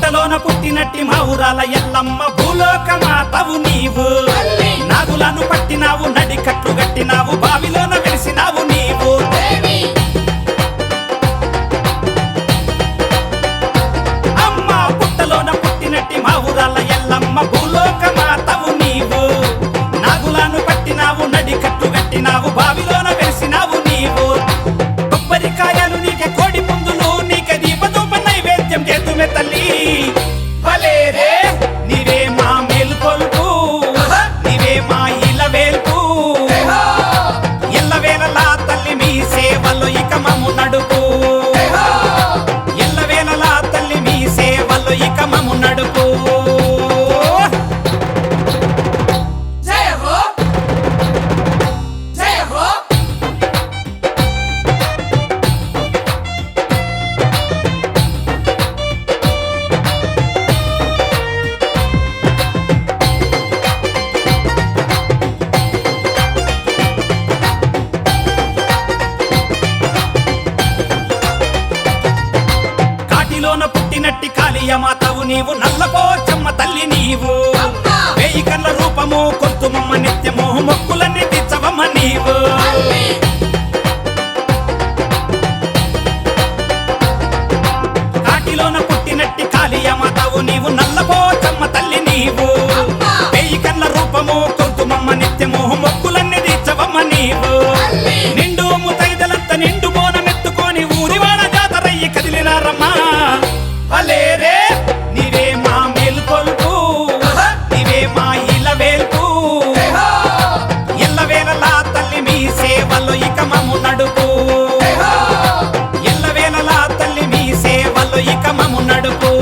పుట్టలోన పుట్టినట్టి మా ఊరాల ఎల్లమ్మ భూలోక మాతవు నీవు నాగులను పట్టినావు నడికట్లు గట్టినావు బావిలోన వెలిసినావు నీవు అమ్మ పుట్టలోన పుట్టినట్టి మా ఊరాల ఎల్లమ్మ భూలోక మాతవు నీవు నాగులను పట్టినావు నడికట్లు గట్టినావు బావిలోన వెలిసినావు నీవు కొబ్బరికాయలు నీకే కోడి పుందులు నీకే దీపదూప నైవేద్యం చేతుమే తల్లి భలేరే నీవే మా మేలుకొల్పు నీవే మా ఇలవేల్పు ఎల్లవేళలా తల్లి మీ సేవలో ఇక మమ్ము నడుపు ఎల్లవేళలా తల్లి మీ సేవలో ఇక మమ్ము నడుపు కాటిలోన పుట్టినట్టి కాళీయమాతవు నీవు నల్లపోచమ్మ తల్లి నీవు వేయి కళ్ళ రూపము కొల్తుమమ్మ నిత్యము మొక్కులన్నీ తీర్చవమ్మ నీవు కాటిలోన పుట్టినట్టి కాళీయమాతవు నీవు నల్లపోచమ్మ తల్లి నీవు వేయి కళ్ళ రూపము కొల్తుమమ్మ నిత్యము మొక్కులన్నీ తీర్చవమ్మ నీవు నిండు ముతైదలంత నిండు బోనమెత్తుకొని ఊరివాడ జాతరయ్యి కదిలినారమ్మా భలేరే నీవే మా మేలుకొల్పు నీవే మా ఇలవేల్పు ఎల్లవేళలా తల్లి మీ సేవలో ఇక మమ్ము నడుపు ఎల్లవేళలా తల్లి మీ సేవలో ఇక మమ్ము నడుపు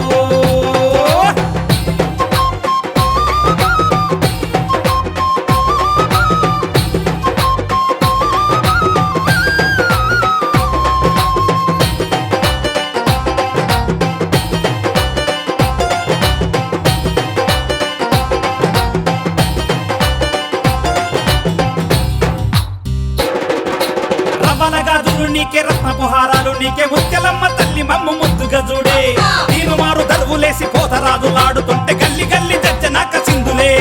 రవ్వల గాజులు నీకే రత్నపుహారాలు నీకే ముత్యలమ్మ తల్లి మమ్ము ముద్దుగా చూడే నేను మారు దరువులేసి పోతరాజులాడుతుంటే గల్లి గల్లి జజ్జనాక సింధులే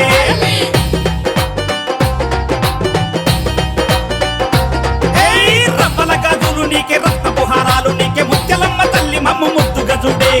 రవ్వల గాజులు నీకే రత్నపుహారాలు నీకే ముత్యలమ్మ తల్లి మమ్ము ముద్దుగా చూడే